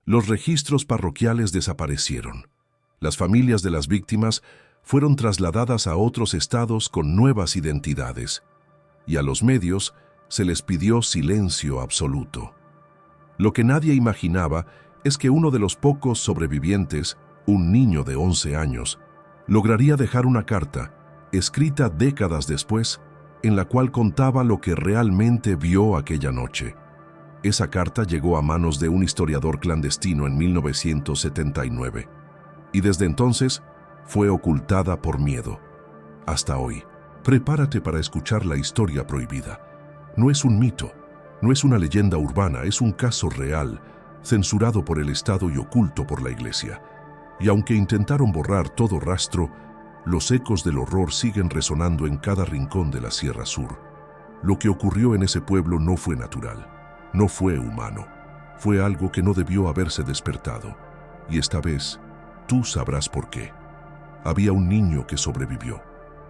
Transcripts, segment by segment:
Los registros parroquiales desaparecieron. Las familias de las víctimas fueron trasladadas a otros estados con nuevas identidades, y a los medios se les pidió silencio absoluto. Lo que nadie imaginaba es que uno de los pocos sobrevivientes, un niño de 11 años, lograría dejar una carta, escrita décadas después, en la cual contaba lo que realmente vio aquella noche. Esa carta llegó a manos de un historiador clandestino en 1979, y desde entonces fue ocultada por miedo. Hasta hoy, prepárate para escuchar la historia prohibida. No es un mito, no es una leyenda urbana, es un caso real, censurado por el Estado y oculto por la Iglesia. Y aunque intentaron borrar todo rastro, los ecos del horror siguen resonando en cada rincón de la Sierra Sur. Lo que ocurrió en ese pueblo no fue natural, no fue humano, fue algo que no debió haberse despertado. Y esta vez, tú sabrás por qué. Había un niño que sobrevivió,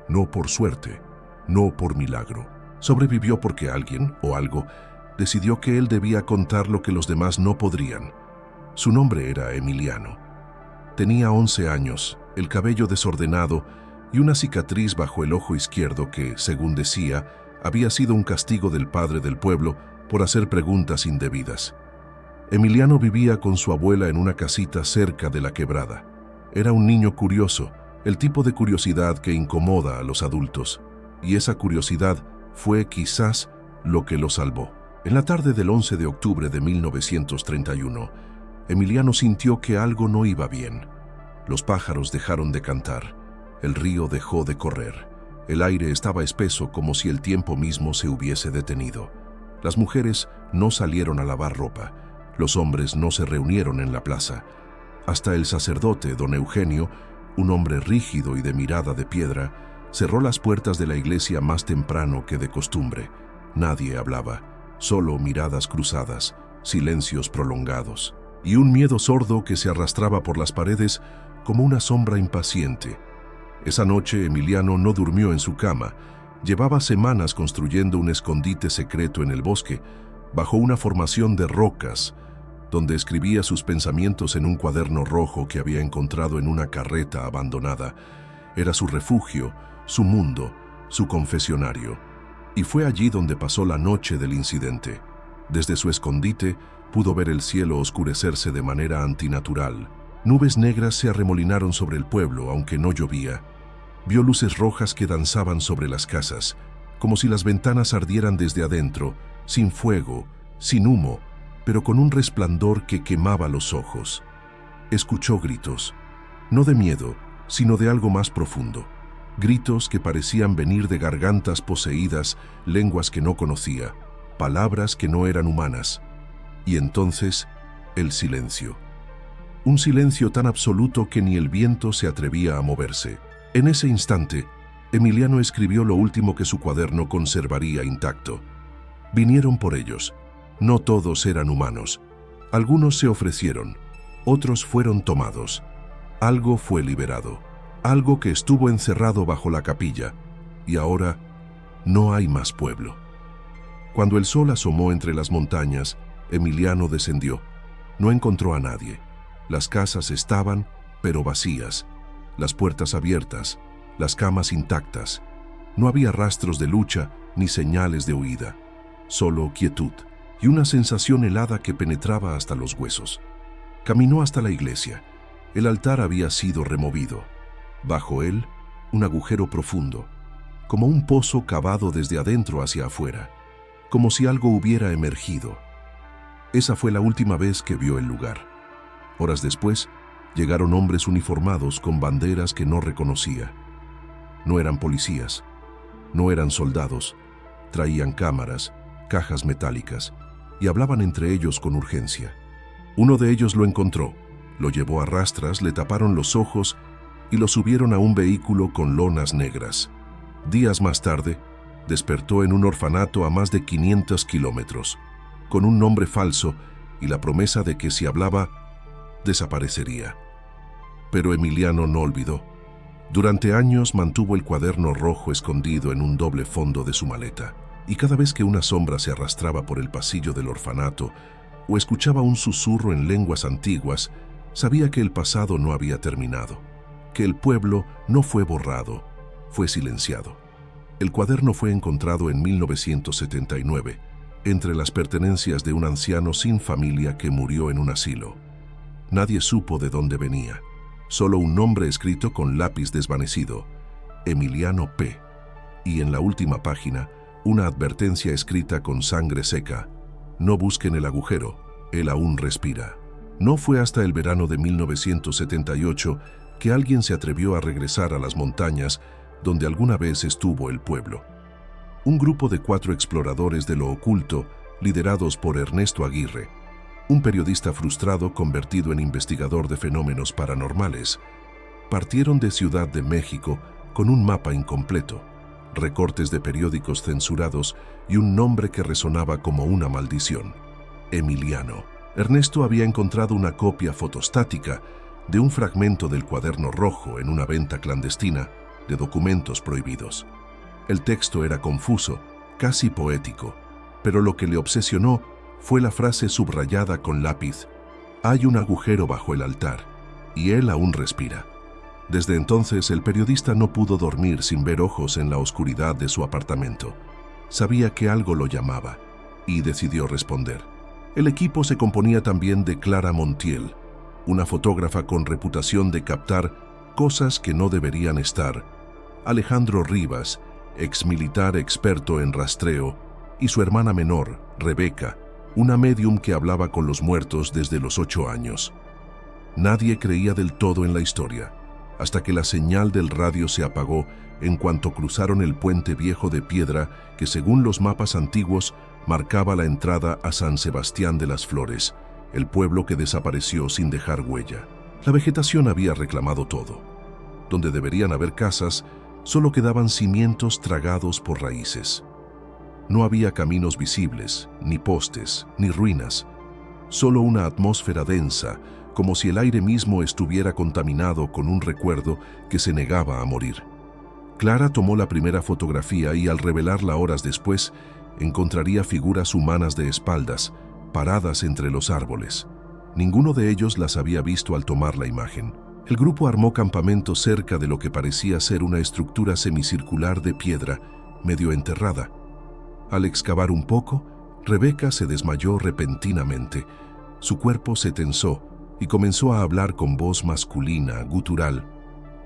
no por suerte, no por milagro. Sobrevivió porque alguien o algo decidió que él debía contar lo que los demás no podrían. Su nombre era Emiliano. Tenía 11 años, el cabello desordenado y una cicatriz bajo el ojo izquierdo que, según decía, había sido un castigo del padre del pueblo por hacer preguntas indebidas. Emiliano vivía con su abuela en una casita cerca de la quebrada. Era un niño curioso, el tipo de curiosidad que incomoda a los adultos, y esa curiosidad fue quizás lo que lo salvó. En la tarde del 11 de octubre de 1931, Emiliano sintió que algo no iba bien. Los pájaros dejaron de cantar, el río dejó de correr, el aire estaba espeso como si el tiempo mismo se hubiese detenido. Las mujeres no salieron a lavar ropa, los hombres no se reunieron en la plaza. Hasta el sacerdote, don Eugenio, un hombre rígido y de mirada de piedra, cerró las puertas de la iglesia más temprano que de costumbre. Nadie hablaba, solo miradas cruzadas, silencios prolongados, y un miedo sordo que se arrastraba por las paredes como una sombra impaciente. Esa noche Emiliano no durmió en su cama. Llevaba semanas construyendo un escondite secreto en el bosque, bajo una formación de rocas, donde escribía sus pensamientos en un cuaderno rojo que había encontrado en una carreta abandonada. Era su refugio, su mundo, su confesionario. Y fue allí donde pasó la noche del incidente. Desde su escondite pudo ver el cielo oscurecerse de manera antinatural. Nubes negras se arremolinaron sobre el pueblo, aunque no llovía. Vio luces rojas que danzaban sobre las casas, como si las ventanas ardieran desde adentro, sin fuego, sin humo, pero con un resplandor que quemaba los ojos. Escuchó gritos, no de miedo, sino de algo más profundo. Gritos que parecían venir de gargantas poseídas, lenguas que no conocía, palabras que no eran humanas. Y entonces, el silencio. Un silencio tan absoluto que ni el viento se atrevía a moverse. En ese instante, Emiliano escribió lo último que su cuaderno conservaría intacto. Vinieron por ellos. No todos eran humanos. Algunos se ofrecieron, otros fueron tomados. Algo fue liberado, algo que estuvo encerrado bajo la capilla, y ahora no hay más pueblo. Cuando el sol asomó entre las montañas, Emiliano descendió. No encontró a nadie. Las casas estaban, pero vacías, las puertas abiertas, las camas intactas. No había rastros de lucha ni señales de huida, solo quietud y una sensación helada que penetraba hasta los huesos. Caminó hasta la iglesia. El altar había sido removido. Bajo él, un agujero profundo, como un pozo cavado desde adentro hacia afuera, como si algo hubiera emergido. Esa fue la última vez que vio el lugar. Horas después, llegaron hombres uniformados con banderas que no reconocía. No eran policías, no eran soldados, traían cámaras, cajas metálicas, y hablaban entre ellos con urgencia. Uno de ellos lo encontró, lo llevó a rastras, le taparon los ojos y lo subieron a un vehículo con lonas negras. Días más tarde, despertó en un orfanato a más de 500 kilómetros, con un nombre falso y la promesa de que si hablaba, desaparecería. Pero Emiliano no olvidó. Durante años mantuvo el cuaderno rojo escondido en un doble fondo de su maleta, y cada vez que una sombra se arrastraba por el pasillo del orfanato o escuchaba un susurro en lenguas antiguas, sabía que el pasado no había terminado, que el pueblo no fue borrado, fue silenciado. El cuaderno fue encontrado en 1979, entre las pertenencias de un anciano sin familia que murió en un asilo. Nadie supo de dónde venía, solo un nombre escrito con lápiz desvanecido, Emiliano P. Y en la última página, una advertencia escrita con sangre seca: no busquen el agujero, él aún respira. No fue hasta el verano de 1978 que alguien se atrevió a regresar a las montañas donde alguna vez estuvo el pueblo. Un grupo de 4 exploradores de lo oculto, liderados por Ernesto Aguirre, un periodista frustrado convertido en investigador de fenómenos paranormales, partieron de Ciudad de México con un mapa incompleto, recortes de periódicos censurados y un nombre que resonaba como una maldición: Emiliano. Ernesto había encontrado una copia fotostática de un fragmento del cuaderno rojo en una venta clandestina de documentos prohibidos. El texto era confuso, casi poético, pero lo que le obsesionó fue la frase subrayada con lápiz: hay un agujero bajo el altar, y él aún respira. Desde entonces, el periodista no pudo dormir sin ver ojos en la oscuridad de su apartamento. Sabía que algo lo llamaba, y decidió responder. El equipo se componía también de Clara Montiel, una fotógrafa con reputación de captar cosas que no deberían estar, Alejandro Rivas, exmilitar experto en rastreo, y su hermana menor, Rebeca, una médium que hablaba con los muertos desde los 8 años. Nadie creía del todo en la historia, hasta que la señal del radio se apagó en cuanto cruzaron el puente viejo de piedra que, según los mapas antiguos, marcaba la entrada a San Sebastián de las Flores, el pueblo que desapareció sin dejar huella. La vegetación había reclamado todo. Donde deberían haber casas, solo quedaban cimientos tragados por raíces. No había caminos visibles, ni postes, ni ruinas, solo una atmósfera densa, como si el aire mismo estuviera contaminado con un recuerdo que se negaba a morir. Clara tomó la primera fotografía y, al revelarla horas después, encontraría figuras humanas de espaldas, paradas entre los árboles. Ninguno de ellos las había visto al tomar la imagen. El grupo armó campamento cerca de lo que parecía ser una estructura semicircular de piedra, medio enterrada. Al excavar un poco, Rebeca se desmayó repentinamente. Su cuerpo se tensó y comenzó a hablar con voz masculina, gutural.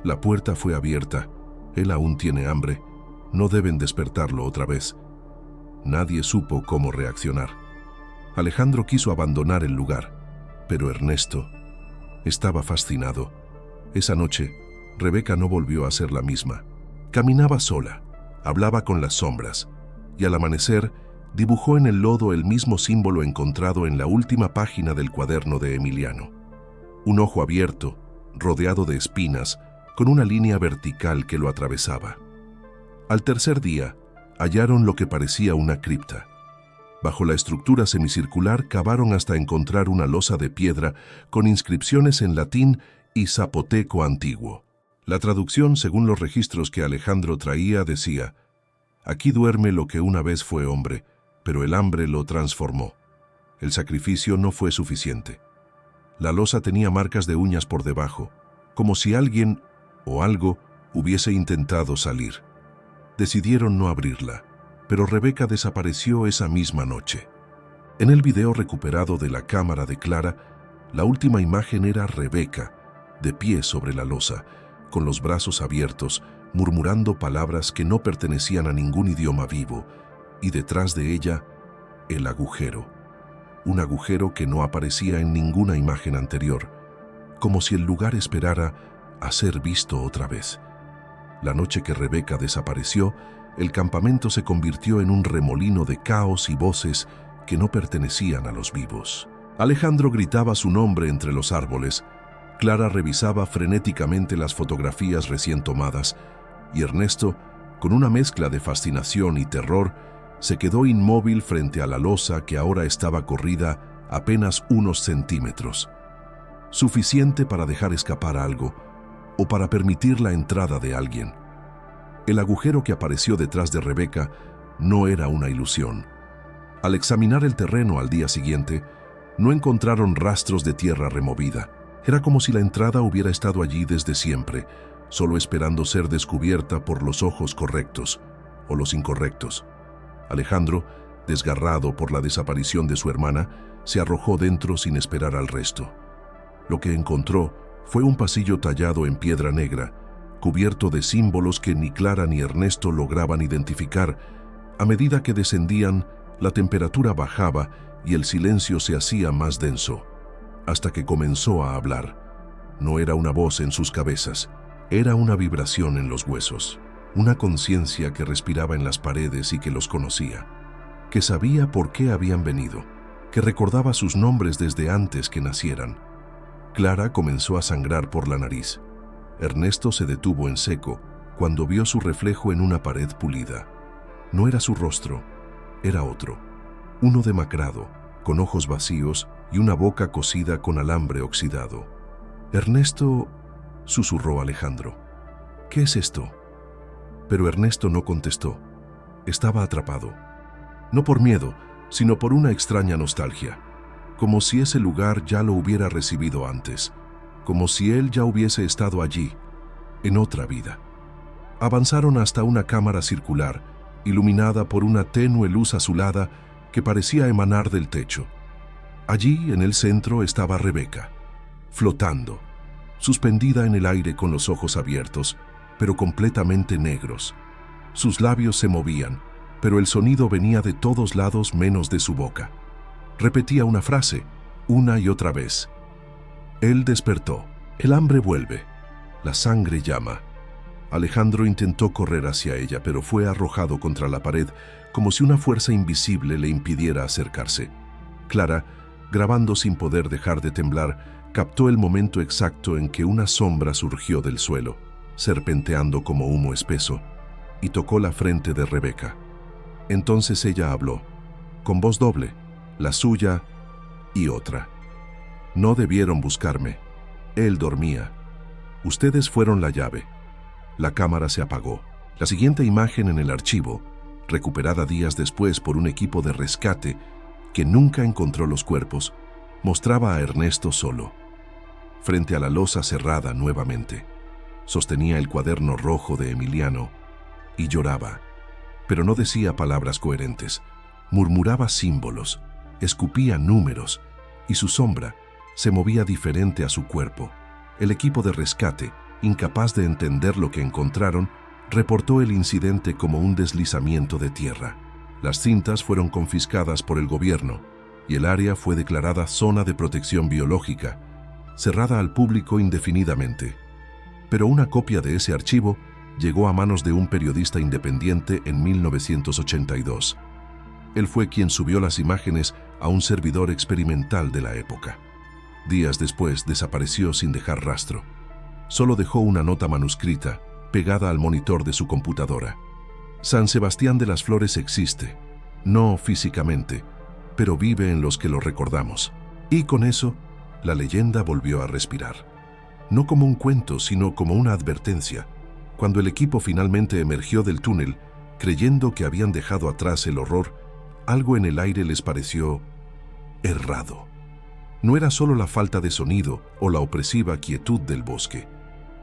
La puerta fue abierta. Él aún tiene hambre. No deben despertarlo otra vez. Nadie supo cómo reaccionar. Alejandro quiso abandonar el lugar, pero Ernesto estaba fascinado. Esa noche, Rebeca no volvió a ser la misma. Caminaba sola, hablaba con las sombras, y al amanecer dibujó en el lodo el mismo símbolo encontrado en la última página del cuaderno de Emiliano. Un ojo abierto, rodeado de espinas, con una línea vertical que lo atravesaba. Al tercer día, hallaron lo que parecía una cripta. Bajo la estructura semicircular cavaron hasta encontrar una losa de piedra con inscripciones en latín y zapoteco antiguo. La traducción, según los registros que Alejandro traía, decía: aquí duerme lo que una vez fue hombre, pero el hambre lo transformó. El sacrificio no fue suficiente. La losa tenía marcas de uñas por debajo, como si alguien o algo hubiese intentado salir. Decidieron no abrirla, pero Rebeca desapareció esa misma noche. En el video recuperado de la cámara de Clara, la última imagen era Rebeca, de pie sobre la losa, con los brazos abiertos, murmurando palabras que no pertenecían a ningún idioma vivo, y detrás de ella, el agujero. Un agujero que no aparecía en ninguna imagen anterior, como si el lugar esperara a ser visto otra vez. La noche que Rebeca desapareció, el campamento se convirtió en un remolino de caos y voces que no pertenecían a los vivos. Alejandro gritaba su nombre entre los árboles, Clara revisaba frenéticamente las fotografías recién tomadas, y Ernesto, con una mezcla de fascinación y terror, se quedó inmóvil frente a la losa que ahora estaba corrida apenas unos centímetros. Suficiente para dejar escapar algo, o para permitir la entrada de alguien. El agujero que apareció detrás de Rebeca no era una ilusión. Al examinar el terreno al día siguiente, No encontraron rastros de tierra removida. Era como si la entrada hubiera estado allí desde siempre, solo esperando ser descubierta por los ojos correctos o los incorrectos. Alejandro, desgarrado por la desaparición de su hermana, se arrojó dentro sin esperar al resto. Lo que encontró fue un pasillo tallado en piedra negra, cubierto de símbolos que ni Clara ni Ernesto lograban identificar. A medida que descendían, la temperatura bajaba y el silencio se hacía más denso, hasta que comenzó a hablar. No era una voz en sus cabezas, era una vibración en los huesos, una conciencia que respiraba en las paredes y que los conocía, que sabía por qué habían venido, que recordaba sus nombres desde antes que nacieran. Clara comenzó a sangrar por la nariz. Ernesto se detuvo en seco cuando vio su reflejo en una pared pulida. No era su rostro, era otro, uno demacrado, con ojos vacíos y una boca cosida con alambre oxidado. «Ernesto», susurró Alejandro, «¿qué es esto?». Pero Ernesto no contestó. Estaba atrapado. No por miedo, sino por una extraña nostalgia, como si ese lugar ya lo hubiera recibido antes, como si él ya hubiese estado allí, en otra vida. Avanzaron hasta una cámara circular, iluminada por una tenue luz azulada que parecía emanar del techo. Allí, en el centro, estaba Rebeca, flotando, suspendida en el aire con los ojos abiertos, pero completamente negros. Sus labios se movían, pero el sonido venía de todos lados menos de su boca. Repetía una frase, una y otra vez. Él despertó. El hambre vuelve. La sangre llama. Alejandro intentó correr hacia ella, pero fue arrojado contra la pared, como si una fuerza invisible le impidiera acercarse. Clara, grabando sin poder dejar de temblar, captó el momento exacto en que una sombra surgió del suelo, serpenteando como humo espeso, y tocó la frente de Rebeca. Entonces ella habló, con voz doble, la suya y otra. «No debieron buscarme. Él dormía. Ustedes fueron la llave». La cámara se apagó. La siguiente imagen en el archivo, recuperada días después por un equipo de rescate que nunca encontró los cuerpos, mostraba a Ernesto solo, frente a la losa cerrada nuevamente. Sostenía el cuaderno rojo de Emiliano y lloraba, pero no decía palabras coherentes. Murmuraba símbolos, escupía números, y su sombra se movía diferente a su cuerpo. El equipo de rescate, incapaz de entender lo que encontraron, reportó el incidente como un deslizamiento de tierra. Las cintas fueron confiscadas por el gobierno y el área fue declarada zona de protección biológica, cerrada al público indefinidamente. Pero una copia de ese archivo llegó a manos de un periodista independiente en 1982. Él fue quien subió las imágenes a un servidor experimental de la época. Días después desapareció sin dejar rastro. Solo dejó una nota manuscrita, pegada al monitor de su computadora. San Sebastián de las Flores existe, no físicamente, pero vive en los que lo recordamos. Y con eso, la leyenda volvió a respirar. No como un cuento, sino como una advertencia. Cuando el equipo finalmente emergió del túnel, creyendo que habían dejado atrás el horror, algo en el aire les pareció errado. No era solo la falta de sonido o la opresiva quietud del bosque,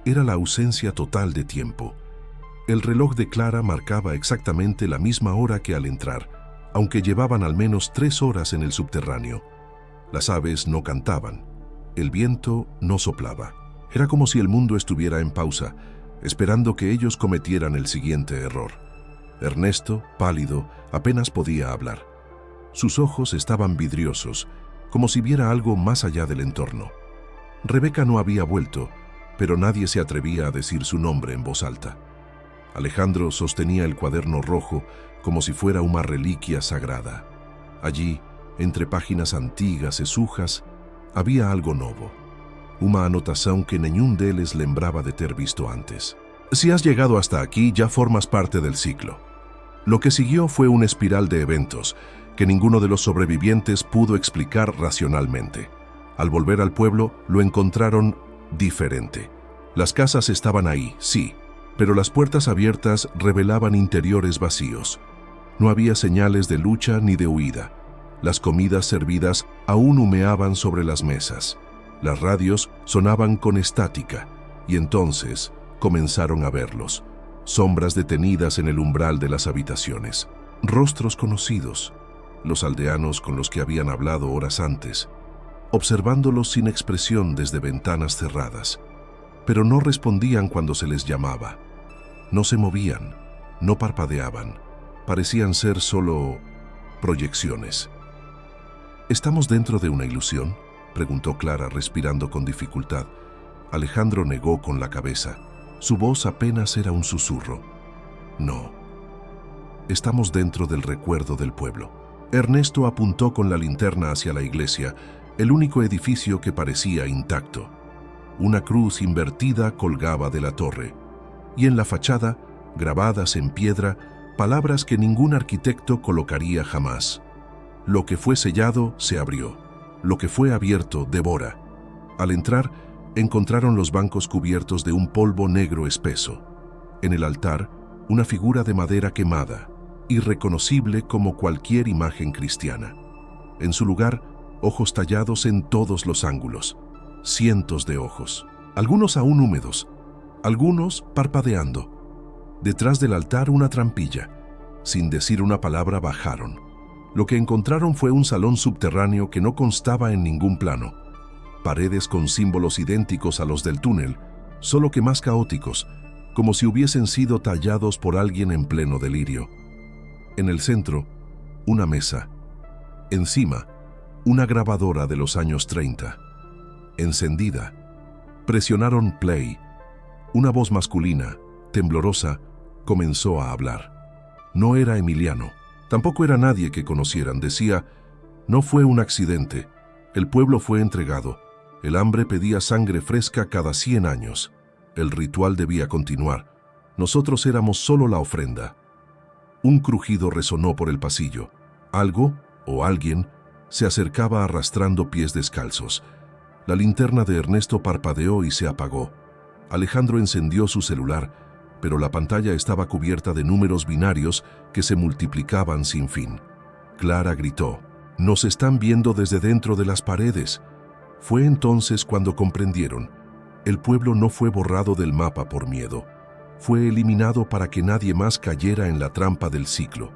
era la ausencia total de tiempo. El reloj de Clara marcaba exactamente la misma hora que al entrar, aunque llevaban al menos 3 horas en el subterráneo. Las aves no cantaban, el viento no soplaba. Era como si el mundo estuviera en pausa, esperando que ellos cometieran el siguiente error. Ernesto, pálido, apenas podía hablar. Sus ojos estaban vidriosos, como si viera algo más allá del entorno. Rebeca no había vuelto, pero nadie se atrevía a decir su nombre en voz alta. Alejandro sostenía el cuaderno rojo como si fuera una reliquia sagrada. Allí, entre páginas antiguas e sujas, había algo novo. Una anotación que ningún deles lembraba de ter visto antes. Si has llegado hasta aquí, ya formas parte del ciclo. Lo que siguió fue una espiral de eventos que ninguno de los sobrevivientes pudo explicar racionalmente. Al volver al pueblo, lo encontraron diferente. Las casas estaban ahí, sí, pero las puertas abiertas revelaban interiores vacíos. No había señales de lucha ni de huida. Las comidas servidas aún humeaban sobre las mesas. Las radios sonaban con estática, y entonces comenzaron a verlos. Sombras detenidas en el umbral de las habitaciones. Rostros conocidos, los aldeanos con los que habían hablado horas antes, observándolos sin expresión desde ventanas cerradas. Pero no respondían cuando se les llamaba. No se movían, no parpadeaban. Parecían ser solo proyecciones. ¿Estamos dentro de una ilusión?, preguntó Clara, respirando con dificultad. Alejandro negó con la cabeza. Su voz apenas era un susurro. No. Estamos dentro del recuerdo del pueblo. Ernesto apuntó con la linterna hacia la iglesia, el único edificio que parecía intacto. Una cruz invertida colgaba de la torre, y en la fachada, grabadas en piedra, palabras que ningún arquitecto colocaría jamás. Lo que fue sellado se abrió. Lo que fue abierto devora. Al entrar, encontraron los bancos cubiertos de un polvo negro espeso. En el altar, una figura de madera quemada, irreconocible como cualquier imagen cristiana. En su lugar, ojos tallados en todos los ángulos. Cientos de ojos, algunos aún húmedos, algunos parpadeando. Detrás del altar una trampilla. Sin decir una palabra bajaron. Lo que encontraron fue un salón subterráneo que no constaba en ningún plano. Paredes con símbolos idénticos a los del túnel, solo que más caóticos, como si hubiesen sido tallados por alguien en pleno delirio. En el centro, una mesa. Encima, una grabadora de los años 30. Encendida. Presionaron play. Una voz masculina, temblorosa, comenzó a hablar. No era Emiliano. Tampoco era nadie que conocieran. Decía: no fue un accidente. El pueblo fue entregado. El hambre pedía sangre fresca cada 100 años. El ritual debía continuar. Nosotros éramos solo la ofrenda. Un crujido resonó por el pasillo. Algo, o alguien, se acercaba arrastrando pies descalzos. La linterna de Ernesto parpadeó y se apagó. Alejandro encendió su celular, pero la pantalla estaba cubierta de números binarios que se multiplicaban sin fin. Clara gritó: «Nos están viendo desde dentro de las paredes». Fue entonces cuando comprendieron. El pueblo no fue borrado del mapa por miedo. Fue eliminado para que nadie más cayera en la trampa del ciclo.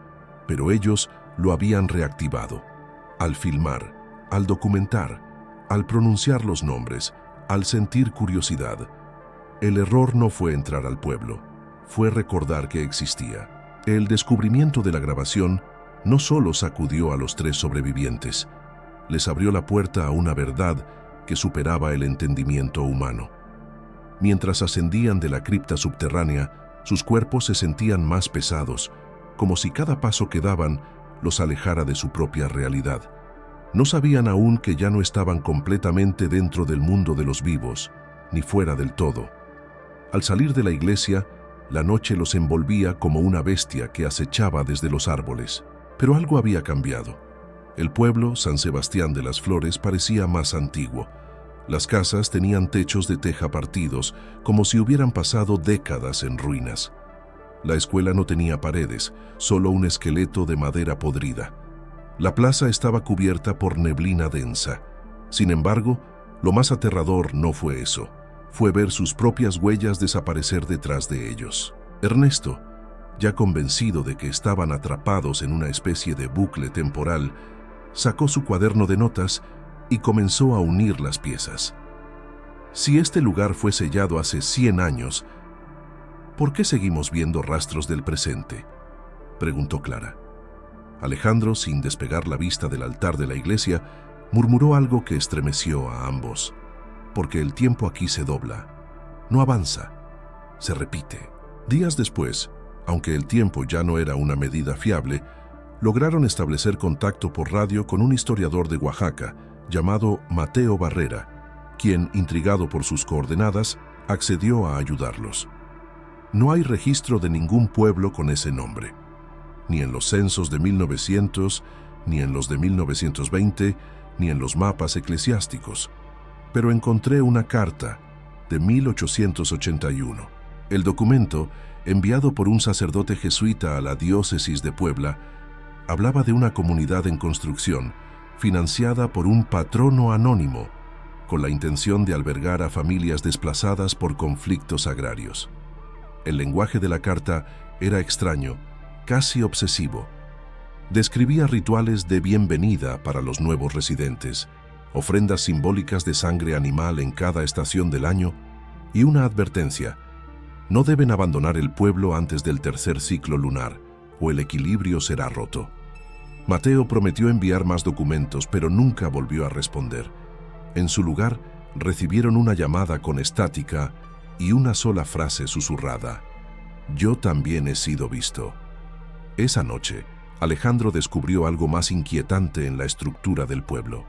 Pero ellos lo habían reactivado. Al filmar, al documentar, al pronunciar los nombres, al sentir curiosidad. El error no fue entrar al pueblo, fue recordar que existía. El descubrimiento de la grabación no solo sacudió a los 3 sobrevivientes, les abrió la puerta a una verdad que superaba el entendimiento humano. Mientras ascendían de la cripta subterránea, sus cuerpos se sentían más pesados, como si cada paso que daban los alejara de su propia realidad. No sabían aún que ya no estaban completamente dentro del mundo de los vivos, ni fuera del todo. Al salir de la iglesia, la noche los envolvía como una bestia que acechaba desde los árboles. Pero algo había cambiado. El pueblo, San Sebastián de las Flores, parecía más antiguo. Las casas tenían techos de teja partidos, como si hubieran pasado décadas en ruinas. La escuela no tenía paredes, solo un esqueleto de madera podrida. La plaza estaba cubierta por neblina densa. Sin embargo, lo más aterrador no fue eso. Fue ver sus propias huellas desaparecer detrás de ellos. Ernesto, ya convencido de que estaban atrapados en una especie de bucle temporal, sacó su cuaderno de notas y comenzó a unir las piezas. Si este lugar fue sellado hace 100 años, ¿por qué seguimos viendo rastros del presente?, preguntó Clara. Alejandro, sin despegar la vista del altar de la iglesia, murmuró algo que estremeció a ambos. Porque el tiempo aquí se dobla, no avanza, se repite. Días después, aunque el tiempo ya no era una medida fiable, lograron establecer contacto por radio con un historiador de Oaxaca llamado Mateo Barrera, quien, intrigado por sus coordenadas, accedió a ayudarlos. No hay registro de ningún pueblo con ese nombre, ni en los censos de 1900, ni en los de 1920, ni en los mapas eclesiásticos. Pero encontré una carta de 1881. El documento, enviado por un sacerdote jesuita a la diócesis de Puebla, Hablaba de una comunidad en construcción, financiada por un patrono anónimo, con la intención de albergar a familias desplazadas por conflictos agrarios. El lenguaje de la carta era extraño, casi obsesivo. Describía rituales de bienvenida para los nuevos residentes, ofrendas simbólicas de sangre animal en cada estación del año y una advertencia: no deben abandonar el pueblo antes del tercer ciclo lunar, o el equilibrio será roto. Mateo prometió enviar más documentos, pero nunca volvió a responder. En su lugar, recibieron una llamada con estática y una sola frase susurrada: «Yo también he sido visto». Esa noche, Alejandro descubrió algo más inquietante en la estructura del pueblo.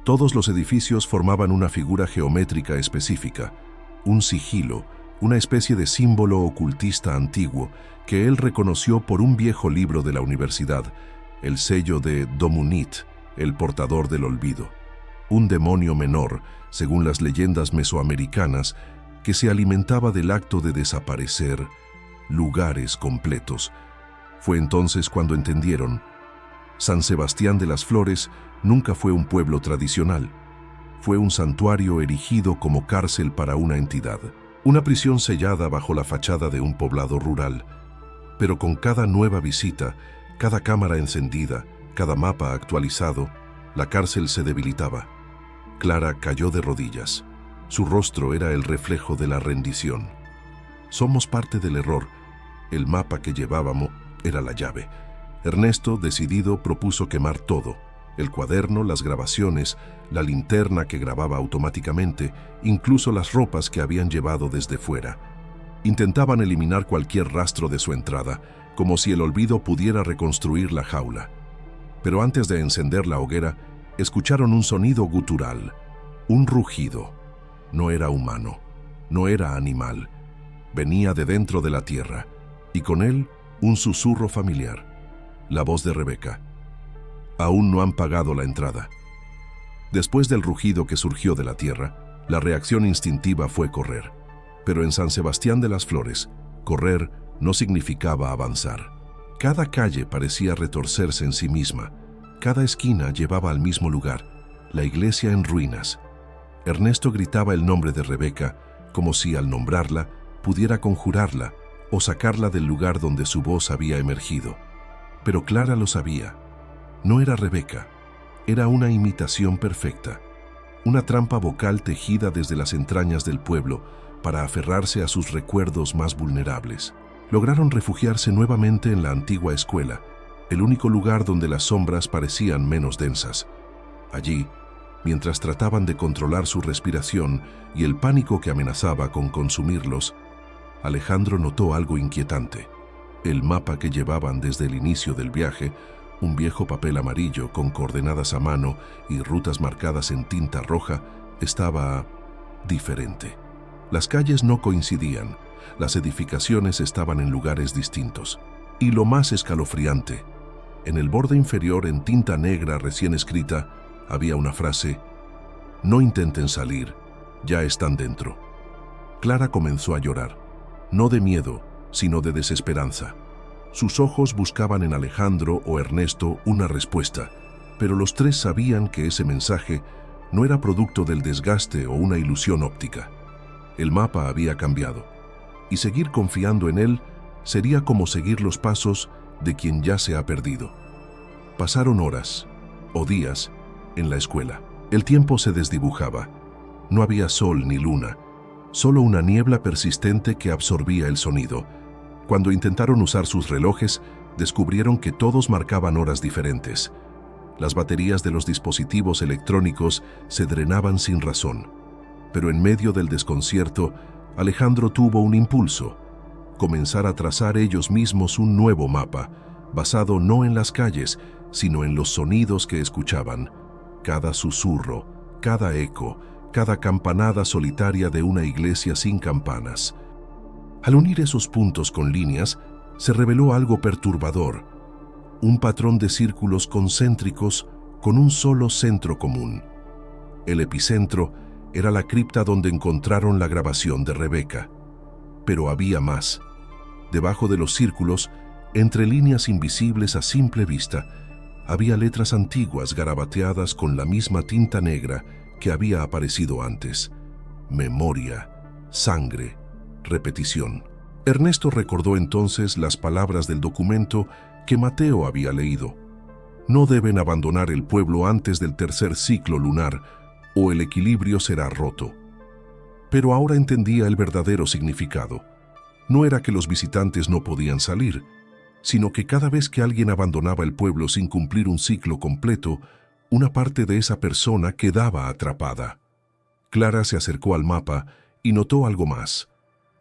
Todos los edificios formaban una figura geométrica específica, un sigilo, una especie de símbolo ocultista antiguo que él reconoció por un viejo libro de la universidad, el sello de Domunit, el portador del olvido. Un demonio menor, según las leyendas mesoamericanas, que se alimentaba del acto de desaparecer lugares completos. Fue entonces cuando entendieron: San Sebastián de las Flores nunca fue un pueblo tradicional. Fue un santuario erigido como cárcel para una entidad, una prisión sellada bajo la fachada de un poblado rural. Pero con cada nueva visita, cada cámara encendida, cada mapa actualizado, la cárcel se debilitaba. Clara cayó de rodillas. Su rostro era el reflejo de la rendición. Somos parte del error. El mapa que llevábamos era la llave. Ernesto, decidido, propuso quemar todo: el cuaderno, las grabaciones, la linterna que grababa automáticamente, incluso las ropas que habían llevado desde fuera. Intentaban eliminar cualquier rastro de su entrada, como si el olvido pudiera reconstruir la jaula. Pero antes de encender la hoguera, escucharon un sonido gutural, un rugido. No era humano, no era animal. Venía de dentro de la tierra, y con él un susurro familiar, la voz de Rebeca. Aún no han pagado la entrada. Después del rugido que surgió de la tierra, la reacción instintiva fue correr. Pero en San Sebastián de las Flores, correr no significaba avanzar. Cada calle parecía retorcerse en sí misma. Cada esquina llevaba al mismo lugar, la iglesia en ruinas. Ernesto gritaba el nombre de Rebeca, como si al nombrarla pudiera conjurarla o sacarla del lugar donde su voz había emergido. Pero Clara lo sabía. No era Rebeca, era una imitación perfecta, una trampa vocal tejida desde las entrañas del pueblo para aferrarse a sus recuerdos más vulnerables. Lograron refugiarse nuevamente en la antigua escuela, el único lugar donde las sombras parecían menos densas. Allí, mientras trataban de controlar su respiración y el pánico que amenazaba con consumirlos, Alejandro notó algo inquietante. El mapa que llevaban desde el inicio del viaje, un viejo papel amarillo con coordenadas a mano y rutas marcadas en tinta roja, estaba diferente. Las calles no coincidían, las edificaciones estaban en lugares distintos. Y lo más escalofriante, en el borde inferior, en tinta negra recién escrita, había una frase: «No intenten salir, ya están dentro». Clara comenzó a llorar, no de miedo, sino de desesperanza. Sus ojos buscaban en Alejandro o Ernesto una respuesta, pero los tres sabían que ese mensaje no era producto del desgaste o una ilusión óptica. El mapa había cambiado, y seguir confiando en él sería como seguir los pasos de quien ya se ha perdido. Pasaron horas, o días, en la escuela. El tiempo se desdibujaba. No había sol ni luna, solo una niebla persistente que absorbía el sonido. Cuando intentaron usar sus relojes, descubrieron que todos marcaban horas diferentes. Las baterías de los dispositivos electrónicos se drenaban sin razón. Pero en medio del desconcierto, Alejandro tuvo un impulso: comenzar a trazar ellos mismos un nuevo mapa, basado no en las calles, sino en los sonidos que escuchaban. Cada susurro, cada eco, cada campanada solitaria de una iglesia sin campanas. Al unir esos puntos con líneas, se reveló algo perturbador: un patrón de círculos concéntricos con un solo centro común. El epicentro era la cripta donde encontraron la grabación de Rebeca. Pero había más. Debajo de los círculos, entre líneas invisibles a simple vista, Había letras antiguas garabateadas con la misma tinta negra que había aparecido antes. Memoria, sangre, repetición. Ernesto recordó entonces las palabras del documento que Mateo había leído. No deben abandonar el pueblo antes del tercer ciclo lunar o el equilibrio será roto. Pero ahora entendía el verdadero significado. No era que los visitantes no podían salir, sino que cada vez que alguien abandonaba el pueblo sin cumplir un ciclo completo, una parte de esa persona quedaba atrapada. Clara se acercó al mapa y notó algo más.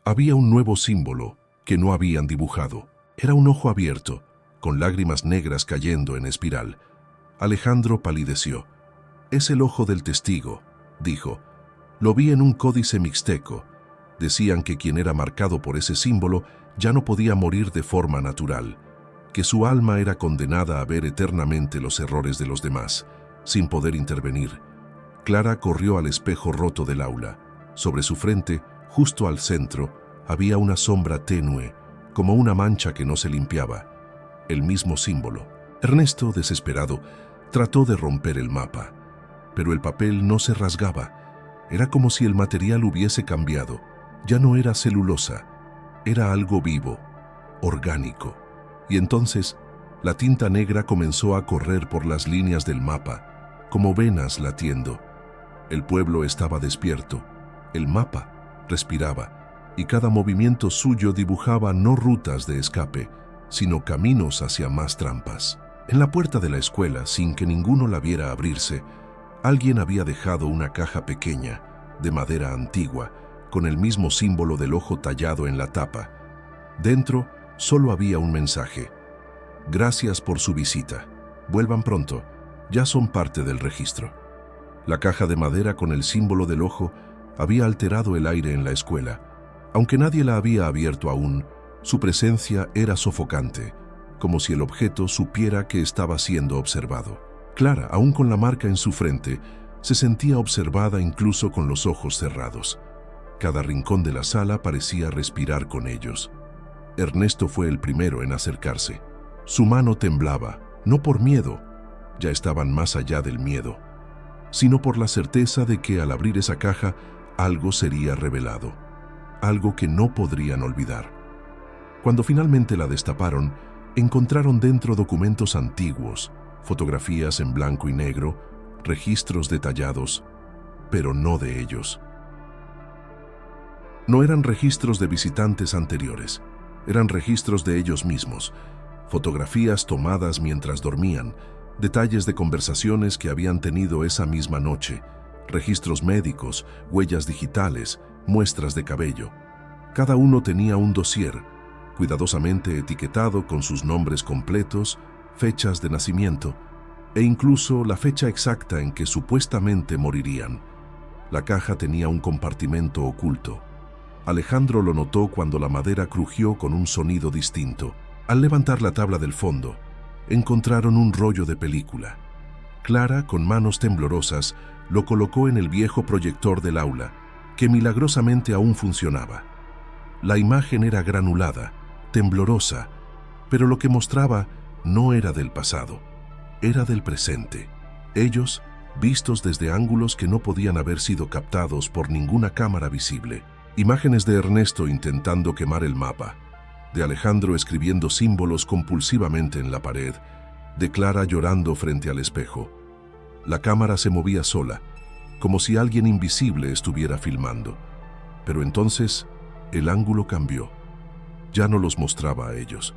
Había un nuevo símbolo que no habían dibujado. Era un ojo abierto, con lágrimas negras cayendo en espiral. Alejandro palideció. «Es el ojo del testigo», dijo. «Lo vi en un códice mixteco. Decían que quien era marcado por ese símbolo ya no podía morir de forma natural, que su alma era condenada a ver eternamente los errores de los demás, sin poder intervenir». Clara corrió al espejo roto del aula. Sobre su frente, justo al centro, había una sombra tenue, como una mancha que no se limpiaba. El mismo símbolo. Ernesto, desesperado, trató de romper el mapa, pero el papel no se rasgaba. Era como si el material hubiese cambiado. Ya no era celulosa, era algo vivo, orgánico. Y entonces, la tinta negra comenzó a correr por las líneas del mapa, como venas latiendo. El pueblo estaba despierto, el mapa respiraba, y cada movimiento suyo dibujaba no rutas de escape, sino caminos hacia más trampas. En la puerta de la escuela, sin que ninguno la viera abrirse, alguien había dejado una caja pequeña, de madera antigua, con el mismo símbolo del ojo tallado en la tapa. Dentro solo había un mensaje: «Gracias por su visita. Vuelvan pronto, ya son parte del registro». La caja de madera con el símbolo del ojo había alterado el aire en la escuela. Aunque nadie la había abierto aún, su presencia era sofocante, como si el objeto supiera que estaba siendo observado. Clara, aún con la marca en su frente, se sentía observada incluso con los ojos cerrados. Cada rincón de la sala parecía respirar con ellos. Ernesto fue el primero en acercarse. Su mano temblaba, no por miedo, ya estaban más allá del miedo, sino por la certeza de que al abrir esa caja algo sería revelado, algo que no podrían olvidar. Cuando finalmente la destaparon, encontraron dentro documentos antiguos, fotografías en blanco y negro, registros detallados, pero no de ellos. No eran registros de visitantes anteriores, eran registros de ellos mismos, fotografías tomadas mientras dormían, detalles de conversaciones que habían tenido esa misma noche, registros médicos, huellas digitales, muestras de cabello. Cada uno tenía un dossier, cuidadosamente etiquetado con sus nombres completos, fechas de nacimiento e incluso la fecha exacta en que supuestamente morirían. La caja tenía un compartimento oculto. Alejandro lo notó cuando la madera crujió con un sonido distinto. Al levantar la tabla del fondo, encontraron un rollo de película. Clara, con manos temblorosas, lo colocó en el viejo proyector del aula, que milagrosamente aún funcionaba. La imagen era granulada, temblorosa, pero lo que mostraba no era del pasado, era del presente. Ellos, vistos desde ángulos que no podían haber sido captados por ninguna cámara visible. Imágenes de Ernesto intentando quemar el mapa, de Alejandro escribiendo símbolos compulsivamente en la pared, de Clara llorando frente al espejo. La cámara se movía sola, como si alguien invisible estuviera filmando. Pero entonces, el ángulo cambió. Ya no los mostraba a ellos.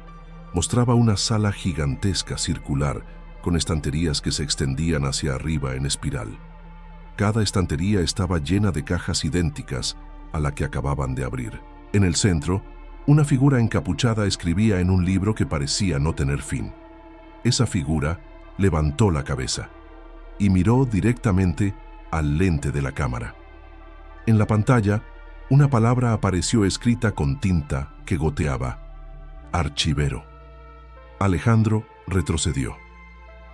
Mostraba una sala gigantesca circular, con estanterías que se extendían hacia arriba en espiral. Cada estantería estaba llena de cajas idénticas a la que acababan de abrir. En el centro, una figura encapuchada escribía en un libro que parecía no tener fin. Esa figura levantó la cabeza y miró directamente al lente de la cámara. En la pantalla, una palabra apareció escrita con tinta que goteaba: archivero. Alejandro retrocedió.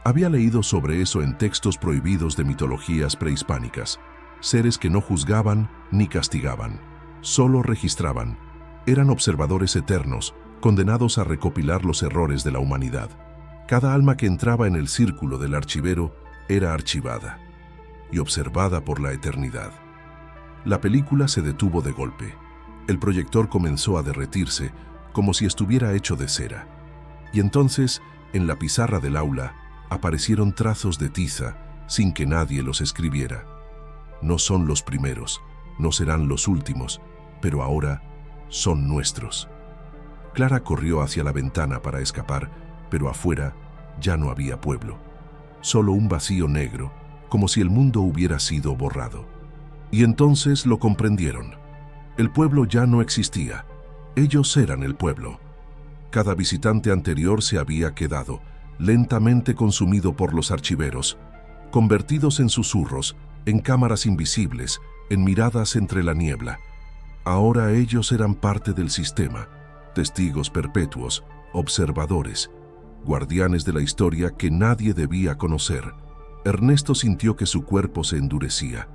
Había leído sobre eso en textos prohibidos de mitologías prehispánicas. Seres que no juzgaban ni castigaban, solo registraban. Eran observadores eternos, condenados a recopilar los errores de la humanidad. Cada alma que entraba en el círculo del archivero era archivada y observada por la eternidad. La película se detuvo de golpe. El proyector comenzó a derretirse como si estuviera hecho de cera. Y entonces, en la pizarra del aula, aparecieron trazos de tiza sin que nadie los escribiera. No son los primeros, no serán los últimos, pero ahora son nuestros. Clara corrió hacia la ventana para escapar, pero afuera ya no había pueblo. Solo un vacío negro, como si el mundo hubiera sido borrado. Y entonces lo comprendieron. El pueblo ya no existía. Ellos eran el pueblo. Cada visitante anterior se había quedado, lentamente consumido por los archiveros, convertidos en susurros, en cámaras invisibles, en miradas entre la niebla. Ahora ellos eran parte del sistema, testigos perpetuos, observadores, guardianes de la historia que nadie debía conocer. Ernesto sintió que su cuerpo se endurecía,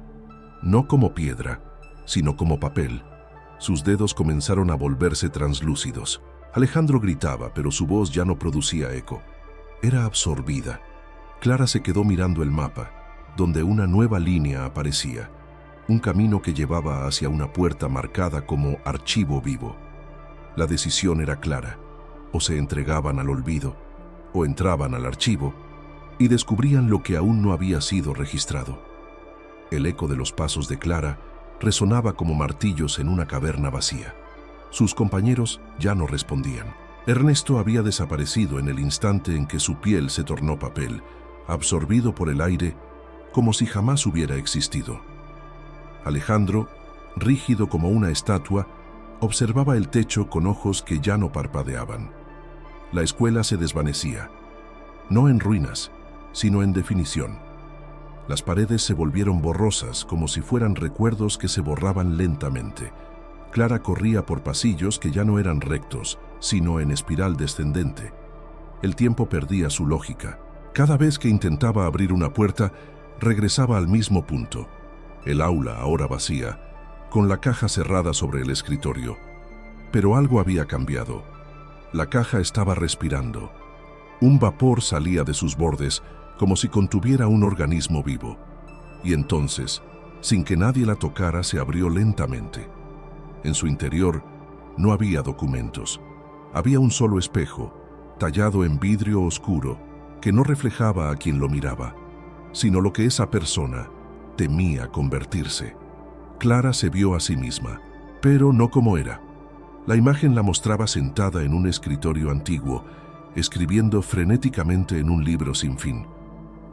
no como piedra, sino como papel. Sus dedos comenzaron a volverse translúcidos. Alejandro gritaba, pero su voz ya no producía eco. Era absorbida. Clara se quedó mirando el mapa, donde una nueva línea aparecía, un camino que llevaba hacia una puerta marcada como archivo vivo. La decisión era clara: o se entregaban al olvido, o entraban al archivo y descubrían lo que aún no había sido registrado. El eco de los pasos de Clara resonaba como martillos en una caverna vacía. Sus compañeros ya no respondían. Ernesto había desaparecido en el instante en que su piel se tornó papel, absorbido por el aire, como si jamás hubiera existido. Alejandro, rígido como una estatua, observaba el techo con ojos que ya no parpadeaban. La escuela se desvanecía, no en ruinas, sino en definición. Las paredes se volvieron borrosas, como si fueran recuerdos que se borraban lentamente. Clara corría por pasillos que ya no eran rectos, sino en espiral descendente. El tiempo perdía su lógica. Cada vez que intentaba abrir una puerta, regresaba al mismo punto. El aula, ahora vacía, con la caja cerrada sobre el escritorio. Pero algo había cambiado. La caja estaba respirando. Un vapor salía de sus bordes, como si contuviera un organismo vivo. Y entonces, sin que nadie la tocara, se abrió lentamente. En su interior no había documentos. Había un solo espejo, tallado en vidrio oscuro, que no reflejaba a quien lo miraba, sino lo que esa persona temía convertirse. Clara se vio a sí misma, pero no como era. La imagen la mostraba sentada en un escritorio antiguo, escribiendo frenéticamente en un libro sin fin.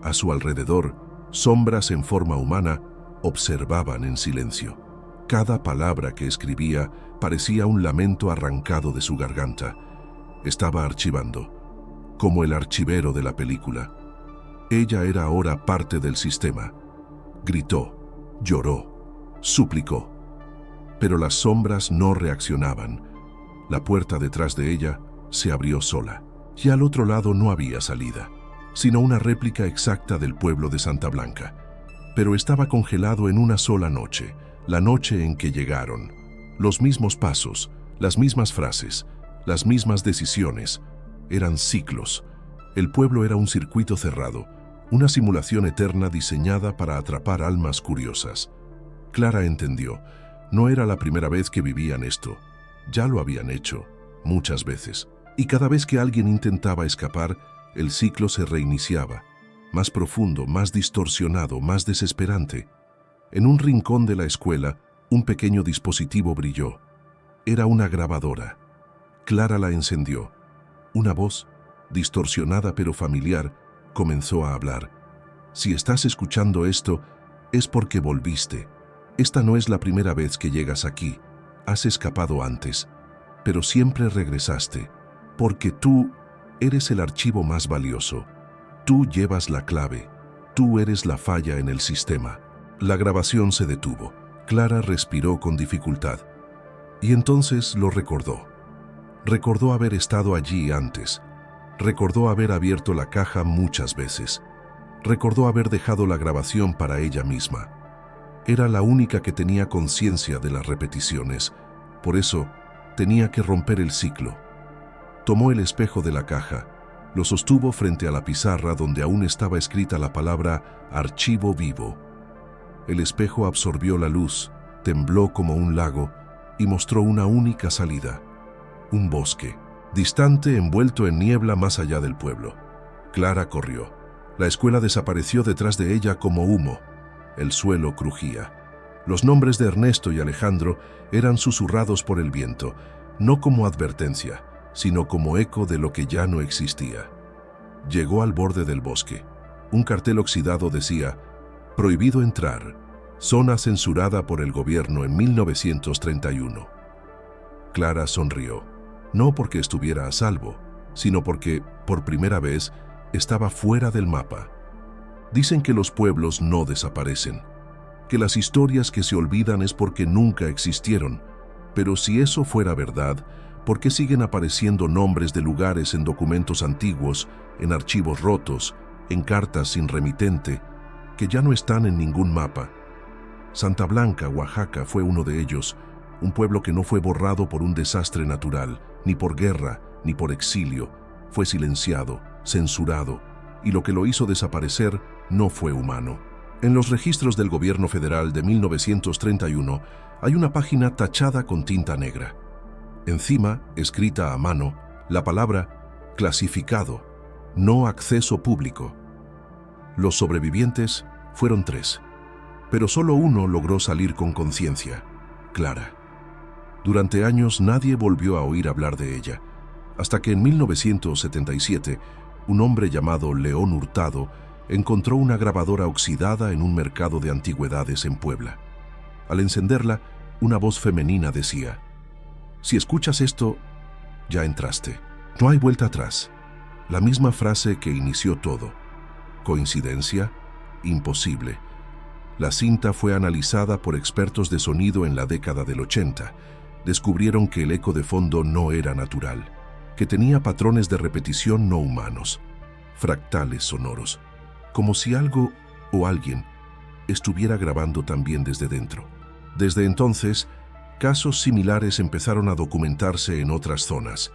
A su alrededor, sombras en forma humana observaban en silencio. Cada palabra que escribía parecía un lamento arrancado de su garganta. Estaba archivando, como el archivero de la película. Ella era ahora parte del sistema. Gritó, lloró, suplicó. Pero las sombras no reaccionaban. La puerta detrás de ella se abrió sola. Y al otro lado no había salida, sino una réplica exacta del pueblo de Santa Blanca. Pero estaba congelado en una sola noche, la noche en que llegaron. Los mismos pasos, las mismas frases, las mismas decisiones. Eran ciclos. El pueblo era un circuito cerrado, una simulación eterna diseñada para atrapar almas curiosas. Clara entendió. No era la primera vez que vivían esto. Ya lo habían hecho, muchas veces. Y cada vez que alguien intentaba escapar, el ciclo se reiniciaba, más profundo, más distorsionado, más desesperante. En un rincón de la escuela, un pequeño dispositivo brilló. Era una grabadora. Clara la encendió. Una voz, distorsionada pero familiar, comenzó a hablar. Si estás escuchando esto, es porque volviste. Esta no es la primera vez que llegas aquí. Has escapado antes, pero siempre regresaste, porque tú eres el archivo más valioso. Tú llevas la clave. Tú eres la falla en el sistema. La grabación se detuvo. Clara respiró con dificultad. Y entonces lo recordó. Recordó haber estado allí antes. Recordó haber abierto la caja muchas veces. Recordó haber dejado la grabación para ella misma. Era la única que tenía conciencia de las repeticiones. Por eso, tenía que romper el ciclo. Tomó el espejo de la caja, Lo sostuvo frente a la pizarra donde aún estaba escrita la palabra Archivo Vivo. El espejo absorbió la luz, tembló como un lago y mostró una única salida: un bosque, distante, envuelto en niebla más allá del pueblo. Clara corrió. La escuela desapareció detrás de ella como humo. El suelo crujía. Los nombres de Ernesto y Alejandro eran susurrados por el viento, no como advertencia, sino como eco de lo que ya no existía. Llegó al borde del bosque. Un cartel oxidado decía: prohibido entrar, zona censurada por el gobierno en 1931. Clara sonrió, no porque estuviera a salvo, sino porque, por primera vez, estaba fuera del mapa. Dicen que los pueblos no desaparecen, que las historias que se olvidan es porque nunca existieron, pero si eso fuera verdad, ¿por qué siguen apareciendo nombres de lugares en documentos antiguos, en archivos rotos, en cartas sin remitente, que ya no están en ningún mapa? Santa Blanca, Oaxaca, fue uno de ellos, un pueblo que no fue borrado por un desastre natural, ni por guerra, ni por exilio. Fue silenciado, censurado, y lo que lo hizo desaparecer no fue humano. En los registros del gobierno federal de 1931 hay una página tachada con tinta negra. Encima, escrita a mano, la palabra clasificado, no acceso público. Los sobrevivientes fueron 3, pero solo uno logró salir con conciencia: Clara. Durante años nadie volvió a oír hablar de ella, hasta que en 1977 un hombre llamado León Hurtado encontró una grabadora oxidada en un mercado de antigüedades en Puebla. Al encenderla, una voz femenina decía: si escuchas esto, ya entraste. No hay vuelta atrás. La misma frase que inició todo. ¿Coincidencia? Imposible. La cinta fue analizada por expertos de sonido en la década del 80. Descubrieron que el eco de fondo no era natural, que tenía patrones de repetición no humanos, fractales sonoros, como si algo o alguien estuviera grabando también desde dentro. Desde entonces, casos similares empezaron a documentarse en otras zonas: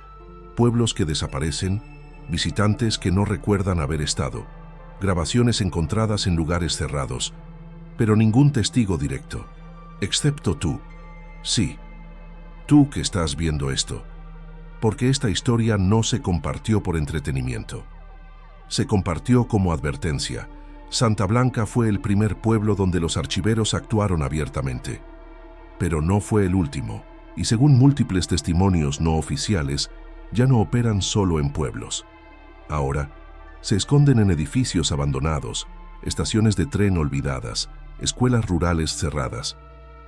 pueblos que desaparecen, visitantes que no recuerdan haber estado, grabaciones encontradas en lugares cerrados, pero ningún testigo directo, excepto tú. Sí, tú que estás viendo esto, porque esta historia no se compartió por entretenimiento. Se compartió como advertencia. Santa Blanca fue el primer pueblo donde los archiveros actuaron abiertamente. Pero no fue el último, y según múltiples testimonios no oficiales, ya no operan solo en pueblos. Ahora, se esconden en edificios abandonados, estaciones de tren olvidadas, escuelas rurales cerradas.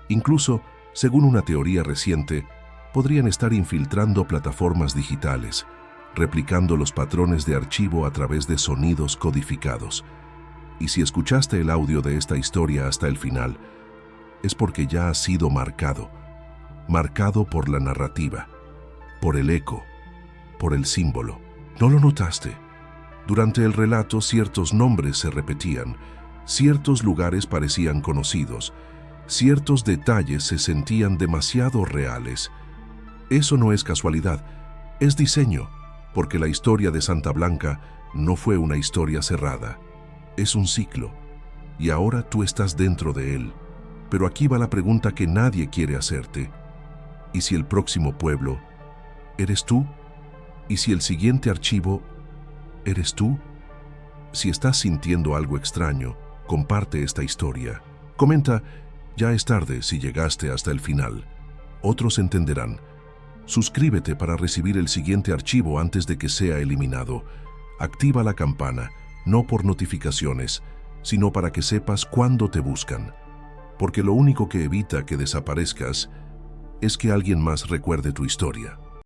Incluso, según una teoría reciente, podrían estar infiltrando plataformas digitales, replicando los patrones de archivo a través de sonidos codificados. Y si escuchaste el audio de esta historia hasta el final, es porque ya ha sido marcado por la narrativa, por el eco, por el símbolo. ¿No lo notaste? Durante el relato ciertos nombres se repetían, ciertos lugares parecían conocidos, ciertos detalles se sentían demasiado reales. Eso no es casualidad, es diseño, porque la historia de Santa Blanca no fue una historia cerrada. Es un ciclo, y ahora tú estás dentro de él. Pero aquí va la pregunta que nadie quiere hacerte. ¿Y si el próximo pueblo eres tú? ¿Y si el siguiente archivo eres tú? Si estás sintiendo algo extraño, comparte esta historia. Comenta: ya es tarde si llegaste hasta el final. Otros entenderán. Suscríbete para recibir el siguiente archivo antes de que sea eliminado. Activa la campana, no por notificaciones, sino para que sepas cuándo te buscan. Porque lo único que evita que desaparezcas es que alguien más recuerde tu historia.